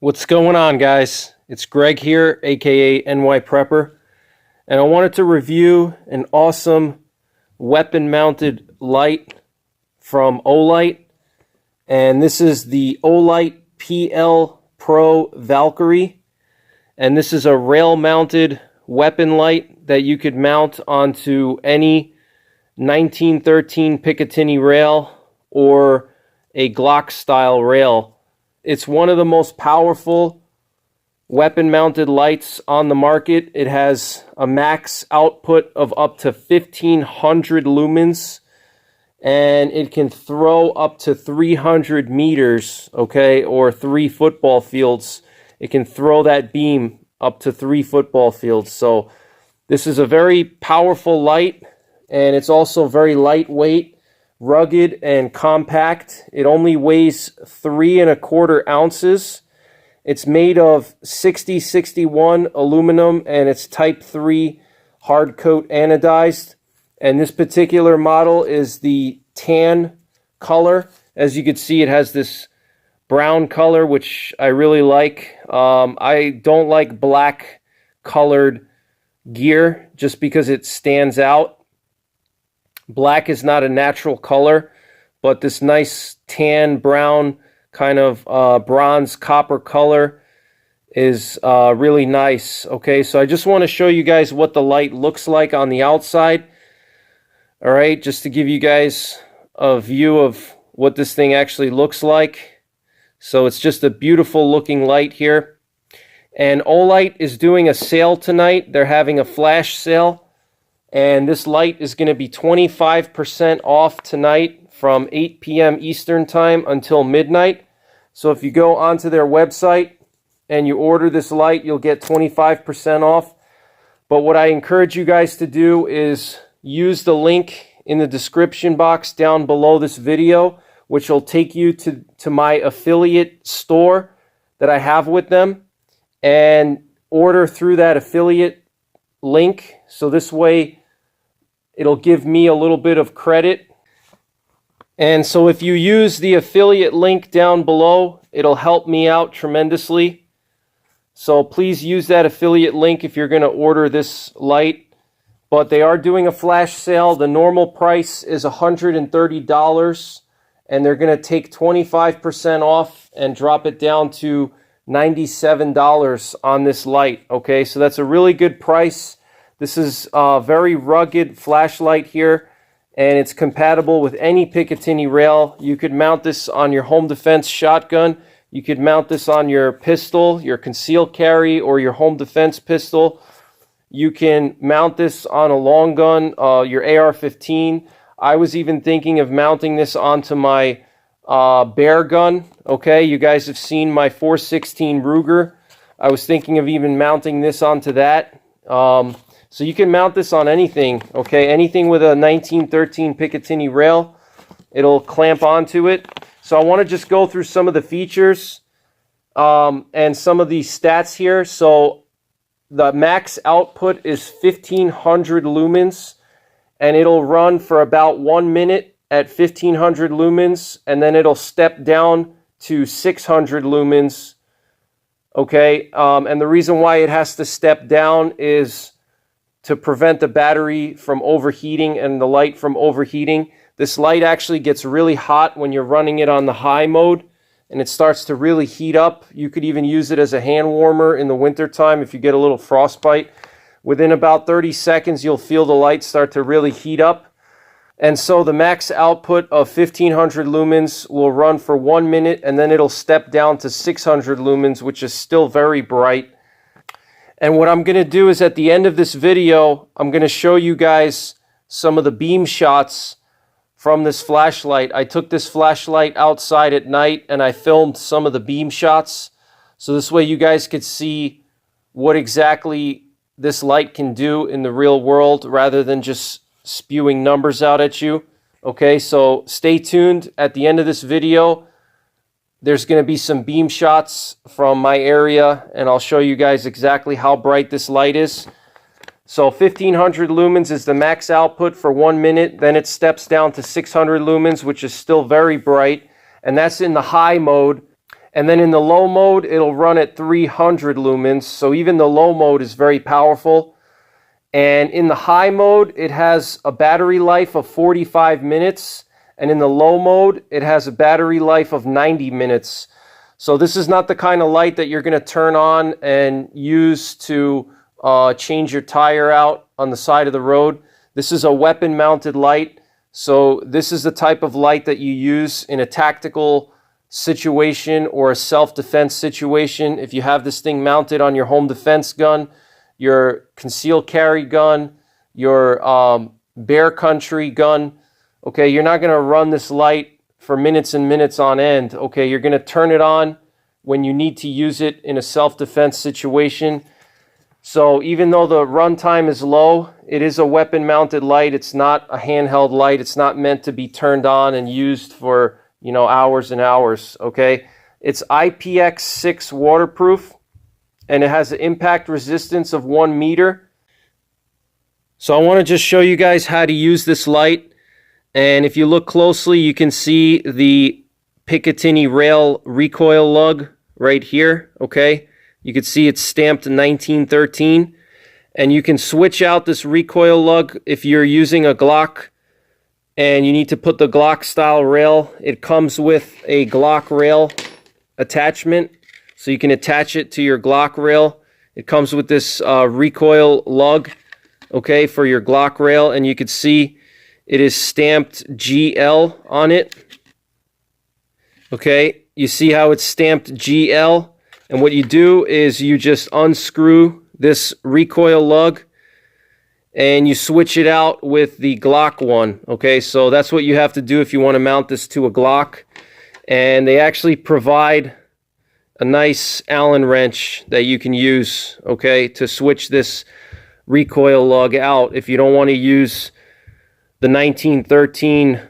What's going on, guys? It's Greg here, aka NYPrepper, and I wanted to review an awesome weapon-mounted light from Olight, and this is the Olight PL Pro Valkyrie, and this is a rail-mounted weapon light that you could mount onto any 1913 Picatinny rail or a Glock-style rail. It's one of the most powerful weapon-mounted lights on the market. It has a max output of up to 1,500 lumens, and it can throw up to 300 meters, okay, or 3 football fields. It can throw that beam up to 3 football fields. So this is a very powerful light, and it's also very lightweight, rugged, and compact. It only weighs 3¼ ounces. It's made of 6061 aluminum, and it's type 3 hard coat anodized. And this particular model is the tan color. As you can see, it has this brown color, which I really like. I don't like black colored gear just because it stands out. Black is not a natural color, but this nice tan brown kind of bronze copper color is really nice. Okay, so I just want to show you guys what the light looks like on the outside. All right, just to give you guys a view of what this thing actually looks like. So it's just a beautiful looking light here. And Olight is doing a sale tonight. They're having a flash sale. And this light is going to be 25% off tonight from 8 p.m. Eastern Time until midnight. So if you go onto their website and you order this light, you'll get 25% off. But what I encourage you guys to do is use the link in the description box down below this video, which will take you to my affiliate store that I have with them, and order through that affiliate link. So this way, it'll give me a little bit of credit. And so if you use the affiliate link down below, it'll help me out tremendously. So please use that affiliate link if you're going to order this light. But they are doing a flash sale. The normal price is $130, and they're going to take 25% off and drop it down to $97 on this light. Okay, so that's a really good price. This is a very rugged flashlight here, and it's compatible with any Picatinny rail. You could mount this on your home defense shotgun. You could mount this on your pistol, your concealed carry, or your home defense pistol. You can mount this on a long gun, your AR-15. I was even thinking of mounting this onto my bear gun. Okay, you guys have seen my .416 Ruger. I was thinking of even mounting this onto that. So you can mount this on anything, okay? Anything with a 1913 Picatinny rail, it'll clamp onto it. So I want to just go through some of the features and some of the stats here. So the max output is 1,500 lumens, and it'll run for about 1 minute at 1,500 lumens, and then it'll step down to 600 lumens, okay? And the reason why it has to step down is to prevent the battery from overheating and the light from overheating. This light actually gets really hot when you're running it on the high mode, and it starts to really heat up. You could even use it as a hand warmer in the wintertime if you get a little frostbite. Within about 30 seconds, you'll feel the light start to really heat up. And so the max output of 1,500 lumens will run for 1 minute, and then it'll step down to 600 lumens, which is still very bright. And what I'm going to do is at the end of this video, I'm going to show you guys some of the beam shots from this flashlight. I took this flashlight outside at night and I filmed some of the beam shots. So this way you guys could see what exactly this light can do in the real world rather than just spewing numbers out at you. Okay, so stay tuned. At the end of this video, there's going to be some beam shots from my area, and I'll show you guys exactly how bright this light is. So 1,500 lumens is the max output for 1 minute. Then it steps down to 600 lumens, which is still very bright. And that's in the high mode. And then in the low mode, it'll run at 300 lumens. So even the low mode is very powerful. And in the high mode, it has a battery life of 45 minutes. And in the low mode, it has a battery life of 90 minutes. So this is not the kind of light that you're going to turn on and use to change your tire out on the side of the road. This is a weapon mounted light. So this is the type of light that you use in a tactical situation or a self-defense situation. If you have this thing mounted on your home defense gun, your concealed carry gun, your bear country gun, okay, you're not going to run this light for minutes and minutes on end. Okay, you're going to turn it on when you need to use it in a self-defense situation. So even though the runtime is low, it is a weapon-mounted light. It's not a handheld light. It's not meant to be turned on and used for, you know, hours and hours. Okay, it's IPX6 waterproof, and it has an impact resistance of 1 meter. So I want to just show you guys how to use this light. And if you look closely, you can see the Picatinny rail recoil lug right here, okay? You can see it's stamped 1913. And you can switch out this recoil lug if you're using a Glock and you need to put the Glock style rail. It comes with a Glock rail attachment, so you can attach it to your Glock rail. It comes with this recoil lug, okay, for your Glock rail, and you can see it is stamped GL on it. Okay, you see how it's stamped GL? And what you do is you just unscrew this recoil lug and you switch it out with the Glock one. Okay, so that's what you have to do if you want to mount this to a Glock. And they actually provide a nice Allen wrench that you can use, okay, to switch this recoil lug out if you don't want to use the 1913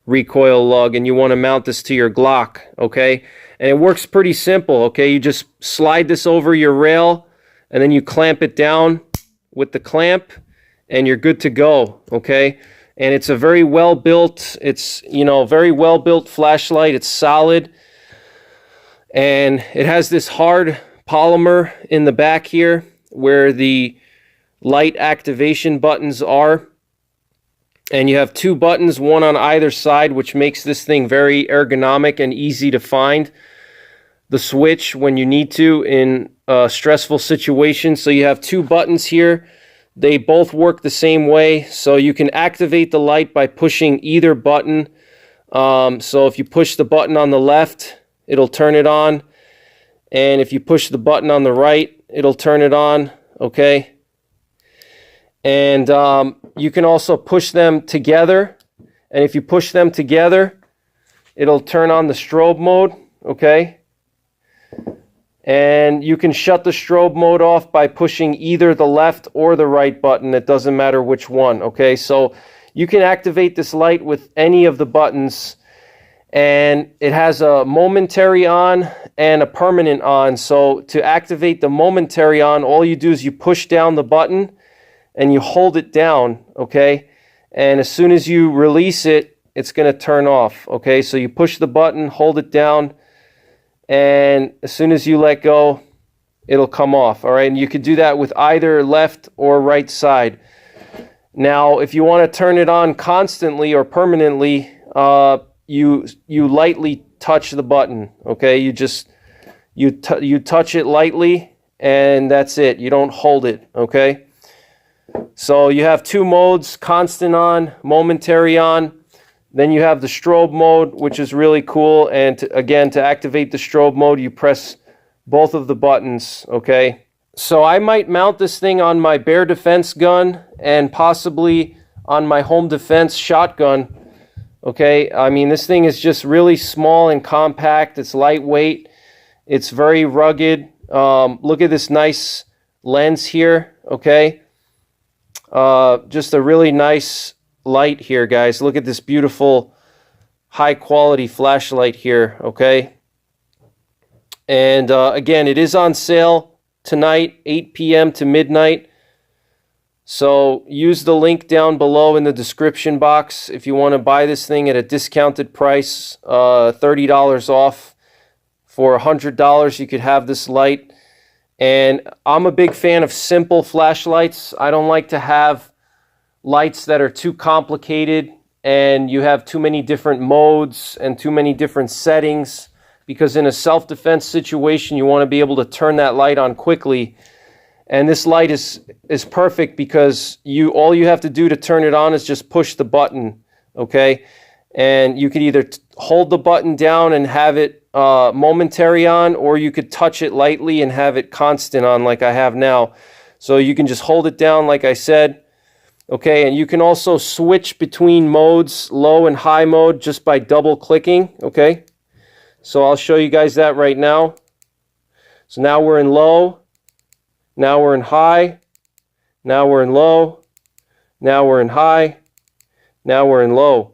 recoil lug and you want to mount this to your Glock, okay? And it works pretty simple, okay? You just slide this over your rail and then you clamp it down with the clamp and you're good to go, okay? And it's a very well built, it's, you know, very well built flashlight. It's solid. And it has this hard polymer in the back here where the light activation buttons are. And you have 2 buttons, one on either side, which makes this thing very ergonomic and easy to find the switch when you need to in a stressful situation. So you have 2 buttons here. They both work the same way. So you can activate the light by pushing either button. So if you push the button on the left, it'll turn it on. And if you push the button on the right, it'll turn it on, okay? And you can also push them together. And if you push them together, it'll turn on the strobe mode, okay? And you can shut the strobe mode off by pushing either the left or the right button. It doesn't matter which one, okay? So you can activate this light with any of the buttons. And it has a momentary on and a permanent on. So to activate the momentary on, all you do is you push down the button and you hold it down, okay? And as soon as you release it, it's going to turn off, okay? So you push the button, hold it down, and as soon as you let go, it'll come off, all right? And you could do that with either left or right side. Now, if you want to turn it on constantly or permanently, you lightly touch the button, okay? You touch it lightly, and that's it. You don't hold it, okay? So you have 2 modes, constant on, momentary on. Then you have the strobe mode, which is really cool. And again, to activate the strobe mode, you press both of the buttons, okay? So I might mount this thing on my bear defense gun and possibly on my home defense shotgun, okay? I mean, this thing is just really small and compact. It's lightweight. It's very rugged. Look at this nice lens here, okay? Just a really nice light here, guys. Look at this beautiful high quality flashlight here, okay? And again, it is on sale tonight, 8 p.m. to midnight. So use the link down below in the description box if you want to buy this thing at a discounted price, $30 off For $100, you could have this light. And I'm a big fan of simple flashlights. I don't like to have lights that are too complicated and you have too many different modes and too many different settings, because in a self-defense situation, you want to be able to turn that light on quickly. And this light is perfect because all you have to do to turn it on is just push the button, okay? And you could either hold the button down and have it momentary on, or you could touch it lightly and have it constant on like I have now. So you can just hold it down like I said, okay? And you can also switch between modes, low and high mode, just by double clicking, okay? So I'll show you guys that right now. So now we're in low. Now we're in high, now we're in low, now we're in high, now we're in low.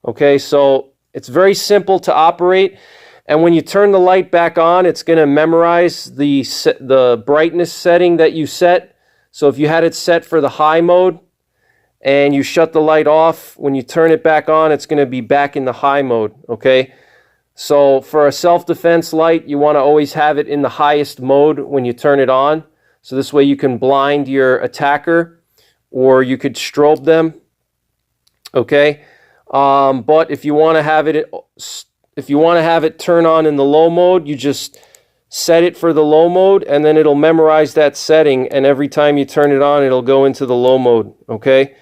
Okay, so it's very simple to operate. And when you turn the light back on, it's going to memorize the brightness setting that you set. So if you had it set for the high mode and you shut the light off, when you turn it back on, it's going to be back in the high mode. Okay, so for a self-defense light, you want to always have it in the highest mode when you turn it on. So this way you can blind your attacker, or you could strobe them, okay? But if you want to have it turn on in the low mode, you just set it for the low mode, and then it'll memorize that setting, and every time you turn it on, it'll go into the low mode, okay?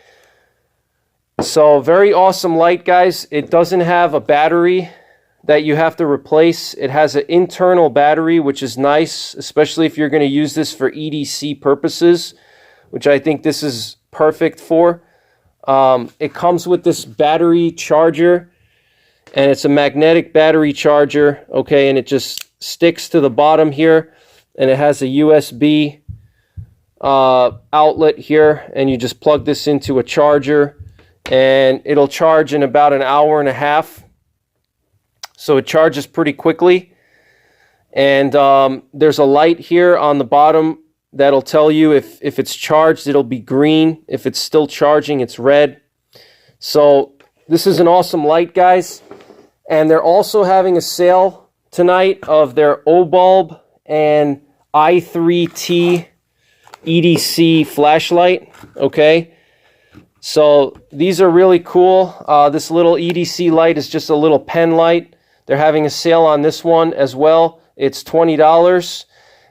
So very awesome light, guys. It doesn't have a battery that you have to replace. It has an internal battery, which is nice, especially if you're going to use this for EDC purposes, which I think this is perfect for. It comes with this battery charger, and it's a magnetic battery charger, okay, and it just sticks to the bottom here, and it has a USB outlet here, and you just plug this into a charger, and it'll charge in about an hour and a half. So it charges pretty quickly. And there's a light here on the bottom that'll tell you if it's charged, it'll be green. If it's still charging, it's red. So this is an awesome light, guys. And they're also having a sale tonight of their O-bulb and i3T EDC flashlight, okay? So these are really cool. This little EDC light is just a little pen light. They're having a sale on this one as well. It's $20.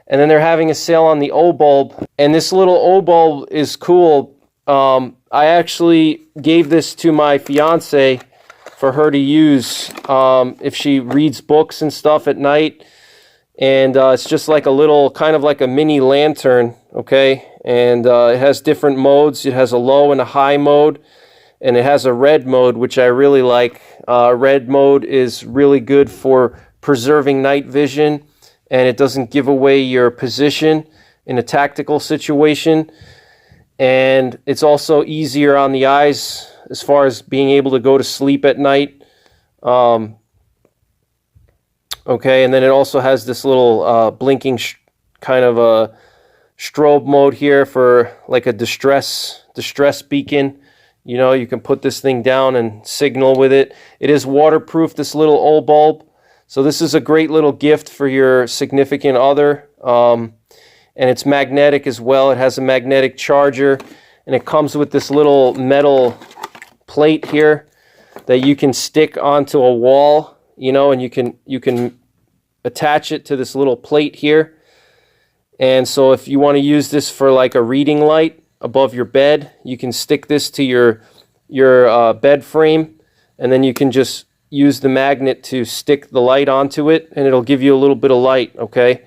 And then they're having a sale on the O-bulb. And this little O-bulb is cool. I actually gave this to my fiance for her to use if she reads books and stuff at night. And it's just like a little, kind of like a mini lantern, okay? And it has different modes. It has a low and a high mode. And it has a red mode, which I really like. Red mode is really good for preserving night vision, and it doesn't give away your position in a tactical situation. And it's also easier on the eyes as far as being able to go to sleep at night. Okay, and then it also has this little blinking kind of a strobe mode here for like a distress beacon. You know, you can put this thing down and signal with it. It is waterproof, this little O-bulb. So this is a great little gift for your significant other. And it's magnetic as well. It has a magnetic charger. And it comes with this little metal plate here that you can stick onto a wall, you know, and you can attach it to this little plate here. And so if you want to use this for like a reading light above your bed, you can stick this to your bed frame, and then you can just use the magnet to stick the light onto it, and it'll give you a little bit of light, okay?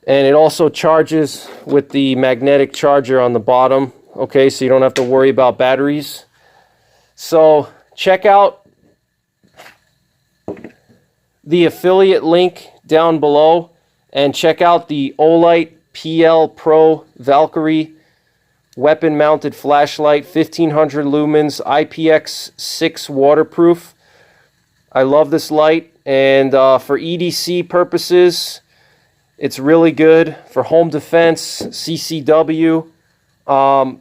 And it also charges with the magnetic charger on the bottom, okay, so you don't have to worry about batteries. So check out the affiliate link down below, and check out the Olight PL Pro Valkyrie weapon mounted flashlight, 1500 lumens, IPX6 waterproof. I love this light, and for EDC purposes, it's really good for home defense, CCW. And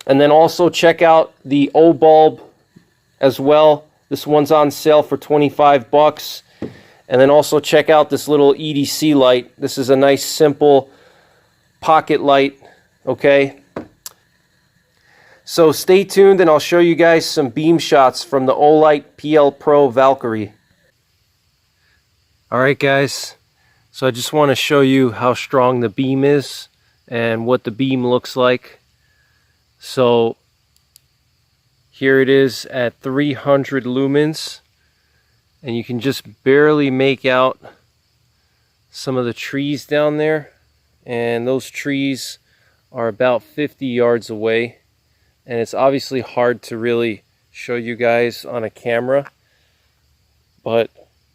then also check out the O-bulb as well. This one's on sale for $25. And then also check out this little EDC light. This is a nice simple pocket light, okay? So stay tuned and I'll show you guys some beam shots from the Olight PL Pro Valkyrie. Alright guys, so I just want to show you how strong the beam is and what the beam looks like. So here it is at 300 lumens, and you can just barely make out some of the trees down there, and those trees are about 50 yards away, and it's obviously hard to really show you guys on a camera, but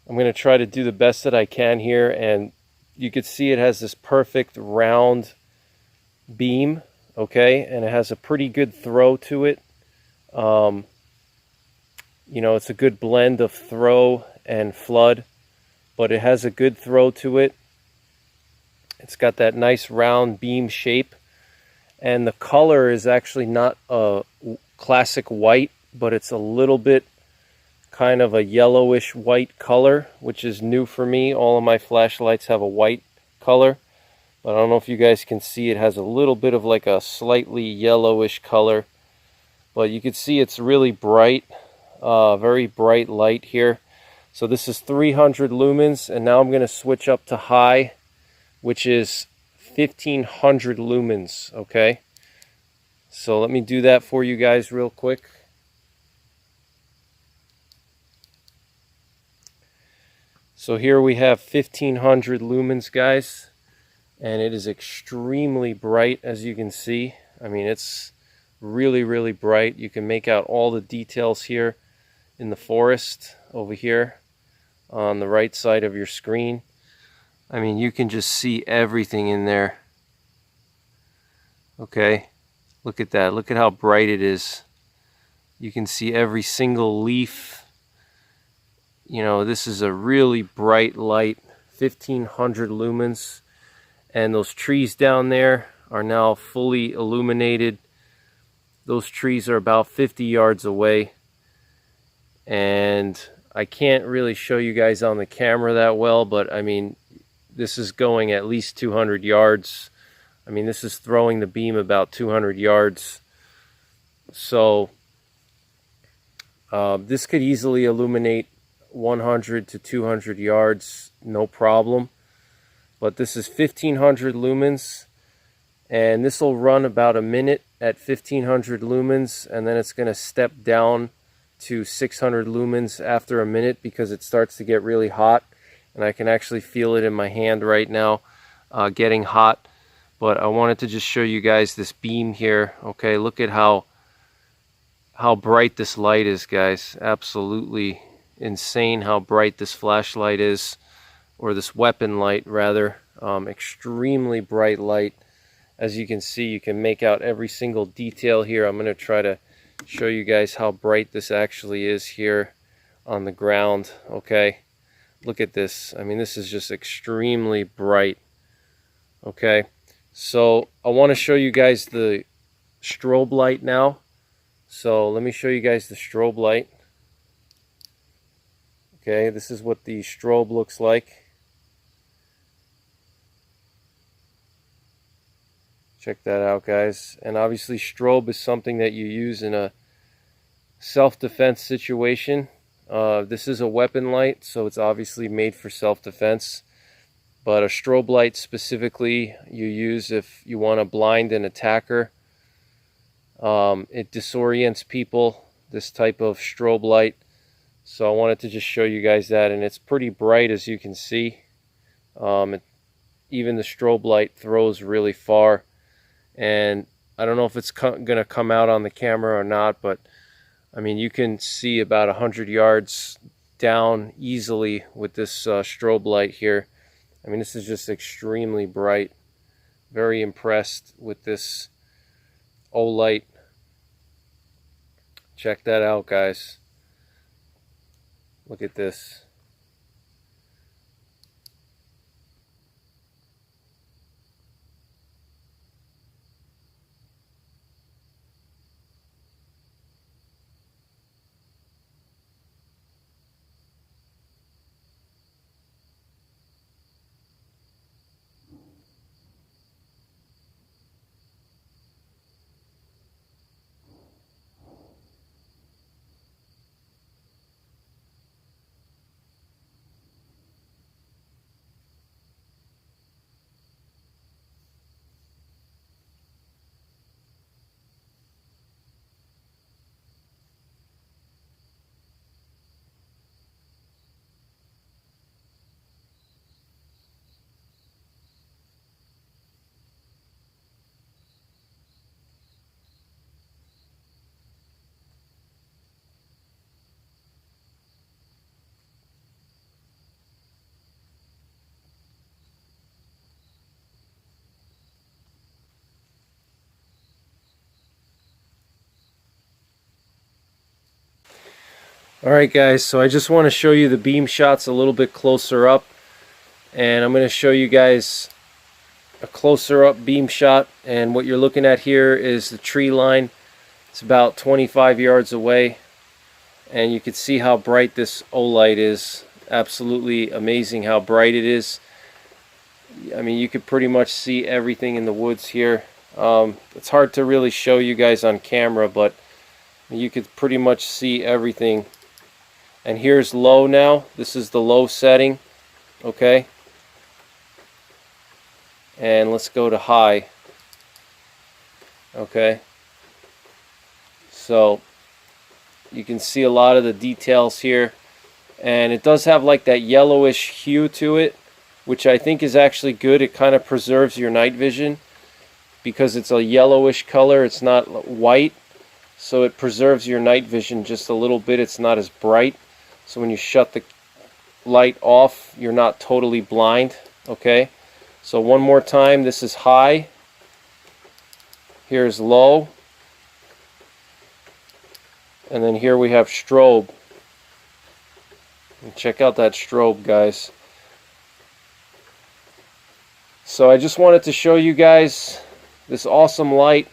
I'm going to try to do the best that I can here. And you can see it has this perfect round beam, okay, and it has a pretty good throw to it. You know, it's a good blend of throw and flood, but it has a good throw to it. It's got that nice round beam shape, and the color is actually not a classic white, but it's a little bit kind of a yellowish white color, which is new for me. All of my flashlights have a white color, but I don't know if you guys can see, it has a little bit of like a slightly yellowish color, but you can see it's really bright, very bright light here. So this is 300 lumens, and now I'm going to switch up to high, which is 1500 lumens, okay? So let me do that for you guys real quick. So here we have 1500 lumens, guys, and it is extremely bright, as you can see. I mean, it's really, really bright. You can make out all the details here in the forest over here on the right side of your screen. I mean, you can just see everything in there. Okay, look at that. Look at how bright it is. You can see every single leaf. You know, this is a really bright light, 1500 lumens. And those trees down there are now fully illuminated. Those trees are about 50 yards away. And I can't really show you guys on the camera that well, but I mean, this is going at least 200 yards. I mean, this is throwing the beam about 200 yards. So this could easily illuminate 100 to 200 yards, no problem. But this is 1500 lumens, and this will run about a minute at 1500 lumens, and then it's going to step down to 600 lumens after a minute because it starts to get really hot. And I can actually feel it in my hand right now, getting hot. But I wanted to just show you guys this beam here. Okay, look at how bright this light is, guys. Absolutely insane how bright this flashlight is, or this weapon light rather. Extremely bright light. As you can see, you can make out every single detail here. I'm going to try to show you guys how bright this actually is here on the ground. Okay. Look at this. I mean, this is just extremely bright. Okay, so I want to show you guys the strobe light now. So let me show you guys the strobe light. Okay, this is what the strobe looks like. Check that out, guys. And obviously strobe is something that you use in a self-defense situation. This is a weapon light, so it's obviously made for self-defense. But a strobe light specifically you use if you want to blind an attacker. It disorients people, this type of strobe light. So I wanted to just show you guys that, and it's pretty bright, as you can see. Even the strobe light throws really far. And I don't know if it's going to come out on the camera or not, but I mean, you can see about 100 yards down easily with this strobe light here. I mean, this is just extremely bright. Very impressed with this Olight. Check that out, guys. Look at this. Alright guys, so I just want to show you the beam shots a little bit closer up, and I'm going to show you guys a closer up beam shot. And what you're looking at here is the tree line. It's about 25 yards away, and you can see how bright this Olight is. Absolutely amazing how bright it is. I mean, you could pretty much see everything in the woods here. It's hard to really show you guys on camera, but you could pretty much see everything. And here's low now. This is the low setting. Okay. And let's go to high. Okay. So you can see a lot of the details here. And it does have like that yellowish hue to it, which I think is actually good. It kind of preserves your night vision because it's a yellowish color. It's not white. So it preserves your night vision just a little bit. It's not as bright. So when you shut the light off, you're not totally blind. Okay. So one more time, this is high. Here's low. And then here we have strobe. And check out that strobe, guys. So I just wanted to show you guys this awesome light.